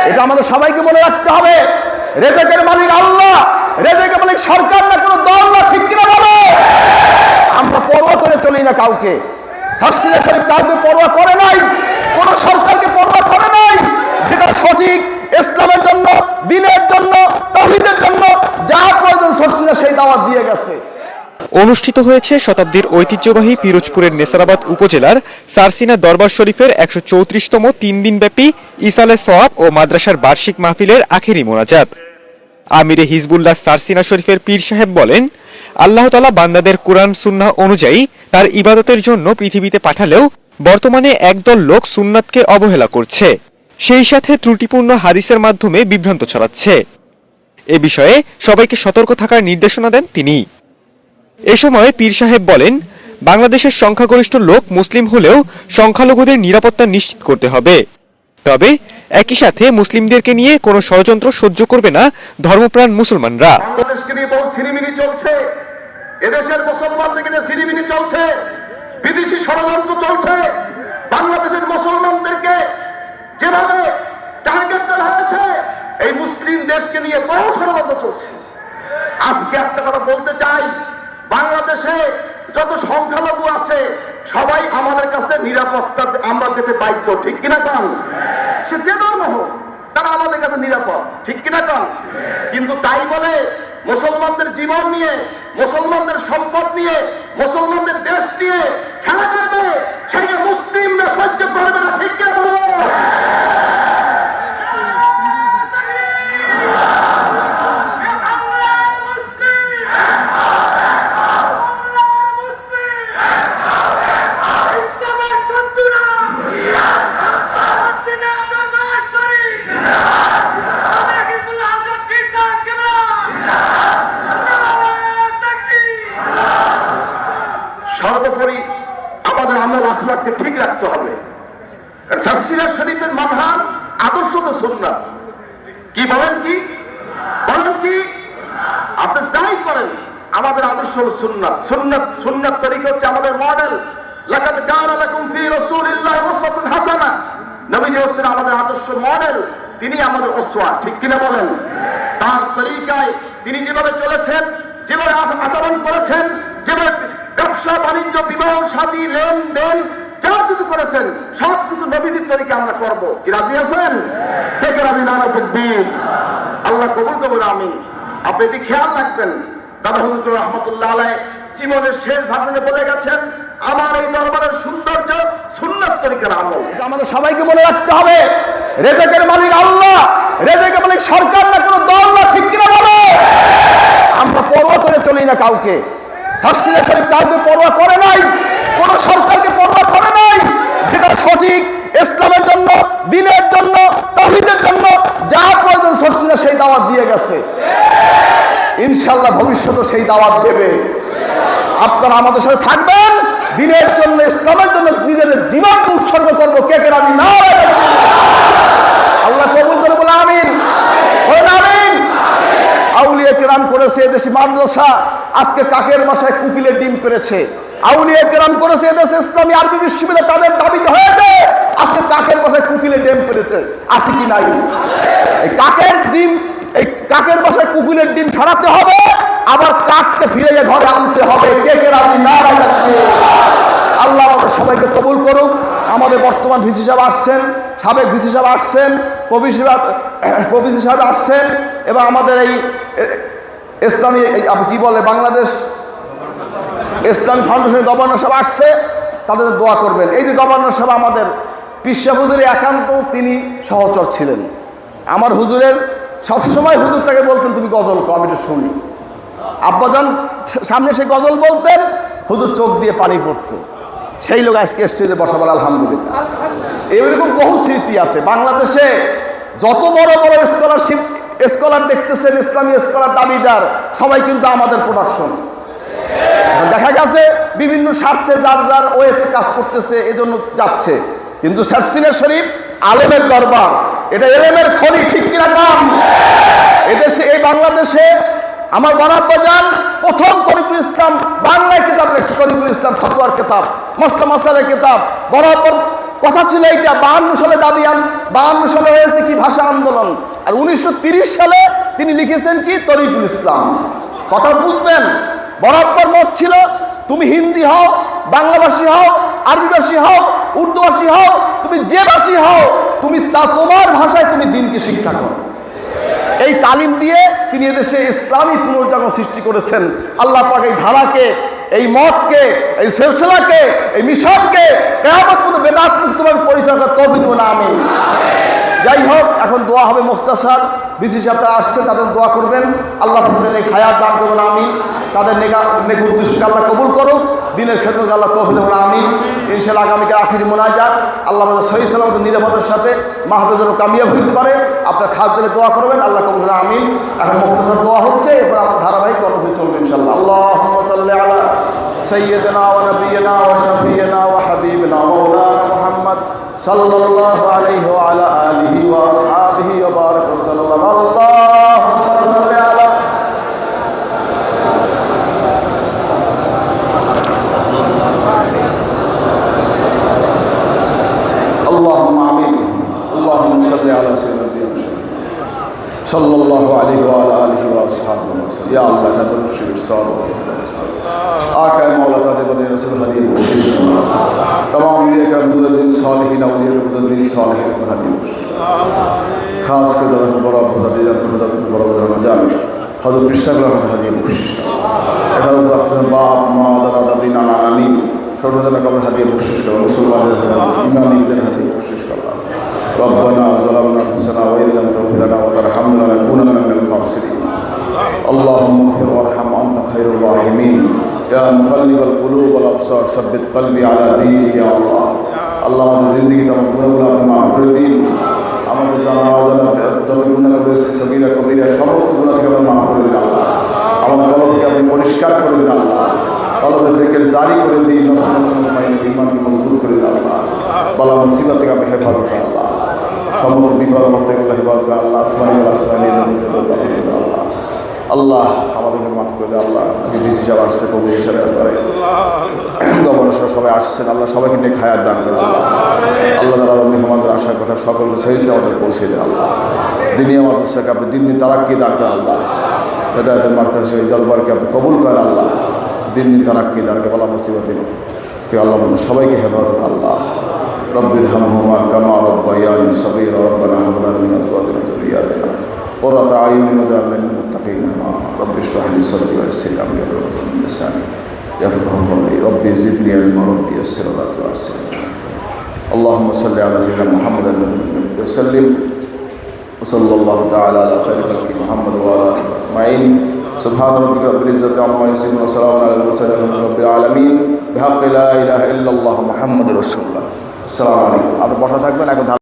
এটা আমাদের সবাইকে মনে রাখতে হবে। রেজেকের মালিক আল্লাহ, রেজেকের মালিক সরকার না, কোনো দল না, ঠিক কিনা বলো? আমরা পরোয়া করে চলি না কাউকে। সার্সিনা শরীফ কাউকে পরোয়া করে নাই, কোন সরকারকে পরোয়া করে নাই। যেটা সঠিক ইসলামের জন্য, দ্বীনের জন্য, তাওহীদের জন্য যা প্রয়োজন সার্সিনা সেই দাওয়াত দিয়ে গেছে। অনুষ্ঠিত হয়েছে শতাব্দীর ঐতিহ্যবাহী পিরোজপুরের নেসারাবাদ উপজেলার সার্সিনা দরবার শরীফের ১৩৪তম ৩ দিনব্যাপী ইসালে সওয়াব ও মাদ্রাসার বার্ষিক মাহফিলের আখেরি মোনাজাত। আমিরে হিজবুল্লাহ সার্সিনা শরীফের পীর সাহেব বলেন, আল্লাহ তাআলা বান্দাদের কুরআন সুন্নাহ অনুযায়ী তার ইবাদতের জন্য পৃথিবীতে পাঠালেও বর্তমানে একদল লোক সুন্নাতকে অবহেলা করছে, সেই সাথে ত্রুটিপূর্ণ হাদিসের মাধ্যমে বিভ্রান্ত ছড়াচ্ছে। এ বিষয়ে সবাইকে সতর্ক থাকার নির্দেশনা দেন তিনি। এ সময় পীর সাহেব বলেন, বাংলাদেশের সংখ্যাগরিষ্ঠ লোক মুসলিম হলেও সংখ্যালঘুদের নিরাপত্তা নিশ্চিত করতে হবে। তবে একই সাথে মুসলিমদেরকে নিয়ে কোনো ষড়যন্ত্র সহ্য করবে না ধর্মপ্রাণ মুসলমানরা। বাংলাদেশকে নিয়ে বহু সিনেমিনি চলছে, এদেশের মুসলমানদেরকে নিয়ে সিনেমিনি চলছে, বিদেশি ষড়যন্ত্র চলছে। বাংলাদেশের মুসলমানদেরকে যেভাবে টার্গেট করা হয়েছে, এই মুসলিম দেশকে নিয়ে বহু ষড়যন্ত্র চলছে। আজকে একটা কথা বলতে চাই, বাংলাদেশে যত সংখ্যালঘু আছে সবাই আমাদের কাছে নিরাপত্তা আমরা পেতে বাধ্য, ঠিক কিনা কন? সে যে ধর্ম হোক, তারা আমাদের কাছে নিরাপদ, ঠিক কিনা কন? কিন্তু তাই বলে মুসলমানদের জীবন নিয়ে, মুসলমানদের সম্পদ নিয়ে, মুসলমানদের দেশ নিয়ে খেলা করবে, সেটা মুসলিমরা সহ্য করবে না, ঠিক কিনা বলো? সর্বোপরি আমাদের আমল আখলাককে ঠিক রাখতে হবে। সার্সিনা শরীফের মানহাজ আদর্শ তো সুন্নাত। কি বলেন, কি বলেন, কি আপনি যাই করেন, আমাদের আদর্শ হল সুন্নাত। সুন্নাত সুন্নাত তরিকা হচ্ছে আমাদের মডেল। লাকাদ কানা লাকুম ফি রাসূলিল্লাহি উসওয়াতুন হাসানা। নবীজি হচ্ছেন আমাদের আদর্শ মডেল, তিনি আমাদের উসওয়া, ঠিক কিনা বলেন? তার তরিকায় তিনি যেভাবে চলেছেন, যেভাবে আচরণ করেছেন, যেভাবে ব্যবসা বাণিজ্য, বিবাহ শাদী, লেনদেন যা কিছু করেছেন সব কিছু নবীজির তরিকা আমরা করবো। কি রাজি আছেন? থেকে রাজি না থাকবেন, আল্লাহ কবুল করবেন। আমি আপনি এটি খেয়াল রাখবেন। দাদা হুজুর রহমতুল্লাহ আলাইহি জীবনের শেষ ভাষণে বলে গেছেন, আমার এই দরবারের সৌন্দর্য সুন্নাত তরিকার আমল। আমাদের সবাইকে মনে রাখতে হবে, রেজেকের মালিক আল্লাহ, রেজেকের মালিক সরকার না, কোনো দল না, ঠিক কিনা বলো? আমরা পরোয়া করে চলি না কাউকে। সার্সিনা শরীফ কাউকে পরোয়া করে নাই, কোন সরকারকে পরোয়া করে নাই। যেটা সঠিক ইসলামের জন্য, দ্বীনের জন্য, তাওহীদের জন্য যা প্রয়োজন সার্সিনা সেই দাওয়াত দিয়ে গেছে। ইনশাআল্লাহ ভবিষ্যতে সেই দাওয়াত দেবে। আপনারা আমাদের সাথে থাকবেন, দ্বীনের জন্য, ইসলামের জন্য নিজেদের জীবনকে উৎসর্গ করবো। কে কে রাজি না? আল্লাহ কবুল করে বলে আমিন, বলেন আমিন। আউলিয়া কেরাম করেছে এদেশে মাদ্রাসা, আজকে কাকের বাসায় কুকিলের ডিম পেরেছে। আউলিয়া কেরাম করেছে এদেশে ইসলামী আরবি বিশ্ববিদ্যালয়, তাদের দাবিতে হয়েছে, আজকে কাকের বাসায় কুকিলের ডিম পেরেছে। আছে কি নাই? এই কাকের ডিম, এই কাকের বাসায় কুকিলের ডিম সরাতে হবে, আবার কাককে ফিরে ঘরে আনতে হবে। কে কে রাজি না? আল্লাহ আমাদের সবাইকে কবুল করুক। আমাদের বর্তমান ভিসি সাহেব আসছেন, সাবেক ভিসি সাহেব আসছেন, প্রভিসি সাহেব আসছেন, এবং আমাদের এই ইসলামী কি বলে বাংলাদেশ ইসলামী ফাউন্ডেশনের গভর্নর সাহেব আসছে, তাদের দোয়া করবেন। এই যে গভর্নর সাহেব আমাদের পীর সাহেব হুজুরের একান্ত তিনি সহচর ছিলেন। আমার হুজুরের সবসময় হুজুর তাকে বলতেন, তুমি গজল কও, আমি এটা শুনি। আব্বাজান সামনে সে গজল বলতেন, হুজুর চোখ দিয়ে পানি পড়তো। সেই লোক আজকে স্টেজে বসাবার, আলহামদুলিল্লাহ। এইরকম বহু স্মৃতি আছে বাংলাদেশে। যত বড় বড় স্কলার দেখতেছেন, ইসলামী স্কলার দাবিদার, সবাই কিন্তু আমাদের প্রোডাকশন। দেখা গেছে বিভিন্ন স্বার্থে যার যার ওয়েতে কাজ করতেছে, এজন্য যাচ্ছে। কিন্তু সার্সিনা শরীফ আলেমের দরবার, এটা এলেমের খনি, ঠিক কিনা কাম? এদেশে, এই বাংলাদেশে আমার বরাব্বাজান প্রথম তরিকুল ইসলাম বাংলায় কিতাব লিখছে। তরিকুল ইসলাম ফতোয়ার কিতাব, মাসলা মাসালের কিতাব বরাবর কথা ছিল এইটা, 52 সালে দাবি 52 সালে হয়েছে কি ভাষা আন্দোলন, আর 1930 সালে তিনি লিখেছেন কি তরিকুল ইসলাম। কথা বুঝবেন, বরাবর মত ছিল তুমি হিন্দি হও, বাংলাভাষী হও, আরবিভাষী হও, উর্দুভাষী হও, তুমি যে ভাষী হও, তুমি তোমার ভাষায় তুমি দিনকে শিক্ষা করো। এই তালিম দিয়ে তিনি এদেশে ইসলামী পুনর্জাগরণ সৃষ্টি করেছেন। আল্লাহ পাক এই ধারাকে, এই মতকে, এই সিলসিলাকে, এই মিশনকে কিয়ামত পর্যন্ত বেদাত মুক্তভাবে পরিচালনা করার তৌফিক দান, আমিন। যাই হোক, এখন দোয়া হবে মুখতাসার। বিসি সাহেব তারা আসছেন, তাদের দোয়া করবেন। আল্লাহ তাদের নেক হায়াত দান করবেন, আমিন। তাদের নেক উদ্দেশ্যকে আল্লাহ কবুল করুক, দিনের ক্ষেত্রে আল্লাহ তৌফিক দেবেন, আমিন। ইনশাআল্লাহ আগামীকাল আখিরি মোনাজাত, আল্লাহ আমাদের সহি সালামত নিরাপদের সাথে মাহফিলের জন্য কামিয়াব হইতে পারে। আপনার খাস দিলে দোয়া করবেন, আল্লাহ কবুল করবেন, আমিন। এখন মুখতাসার দোয়া হচ্ছে, এরপর আমার ধারাবাহিক কর্মসূচি চলবে ইনশাআল্লাহ। আল্লাহুম্মা সাল্লি আলা সাইয়্যিদিনা ওয়া নাবিয়িনা ওয়া শাফিয়িনা ওয়া হাবিবিনা মাওলানা মুহাম্মদ সাল্লাল্লাহু আলাইহি ওয়া আলা আলিহি ওয়া আসহাবিহি ওয়া বারাক ওয়া সাল্লাম। আল্লাহুম্মা সাল্লি আলা আল্লাহুম্মা আমিন। আল্লাহুম্মা সাল্লি আলা সাইয়্যিদিনা সাল্লাল্লাহু আলাইহি ওয়া আলা আলিহি ওয়া আসহাবিহি ওয়া সাল্লাম। ইয়া আল্লাহ তাআলা শির সালাত आका मौला तादे बदे रसूल हदी बख्शिश तमाम लिए का मुजद्दिद सालिहीन औलिया के मुजद्दिद सालिहीन को हदी बख्शिश खास कर दादा बड़ा बड़ा दिया बड़ा बड़ा जान हजरत पिरसा का हदी बख्शिश এখানে আপনার বাপ মা দাদা দাদি নানা নানি ছোটদের কবর হাদিয়ে বখশিশ করো, মুসলমানদের ইমামদের হাদিয়ে বখশিশ করো। রব্বানা যালামনা আনফুসানা ওয়া ইল্লাম তাগফির লানা ওয়া তারহামনা লানাকুনান্না মিনাল খাসিরিন। আল্লাহুম্মা ইগফির ওয়ারহাম আনতা খায়রুর রাহিমিন। ইয়া মুকাল্লিবাল কুলুব ওয়াল আবসার সাব্বিত কলবি আলা দীনিকা ইয়া আল্লাহ। আল্লাহ আমাদের জিন্দেগিতে আমার গুনাহগুলো আপনি মাফ করে দিন। আমাদের জানা অজানা যত গুনাহ রয়েছে সগীরা কবিরা সমস্ত গুনাহ থেকে আপনি মাফ করে দিন আল্লাহ। আমাদের কলবকে আপনি পরিষ্কার করে দিন আল্লাহ। কলবে জিকির জারি করে দিন, ইমানকে মজবুত করে দিন আল্লাহ। বালা মুসিবত থেকে আপনি হেফাজত করেন আল্লাহ। সমস্ত বিপদ থেকে আল্লাহ হেফাজত করেন আল্লাহ। আসমানি আল্লাহ আল্লাহ আমাদেরকে মাফ করে দেয় আল্লাহ। বিসি সাহেব আসছে, কবি সাহেব করে গভর্নর সাহেব সবাই আসছেন আল্লাহ। সবাইকে নিয়ে খায়াত দান করে আল্লাহ। আল্লাহ তাআলা আমাদের আশার কথা সকলকে সহি আমাদের পৌঁছে দেন আল্লাহ। দিনী আমাদের সাথে আপনি দিন দিন তারাক্কি দান করেন আল্লাহ। হেদায়েতের মার্কাজে এই দরবারকে আপনি কবুল করেন আল্লাহ। দিন দিন তারাক্কি দান করে বলা মুসিবতে থেকে আল্লাহ আমাদের সবাইকে হেফাজত আল্লাহ। রব্বির হামহুমা কামা রব্বায়ানি সগীরা রব্বানা হাব লানা মিন আজওয়াজিনা ওয়া যুররিয়াতিনা قرة أعين واجعلنا للمتقين إماما رب اشرح لي صدري ويسر لي أمري واحلل عقدة من لساني يفقهوا قولي ربي زدني علما ربي يسر ولا تعسر اللهم صل على سيدنا محمد وسلم وصلى الله تعالى على خير خلق محمد وعلى آله أجمعين سبحان ربك رب العزة عما يصفون وسلام على المرسلين والحمد لله رب العالمين بحق لا إله إلا الله محمد رسول الله السلام عليكم। আর বসা থাকবেন এখন।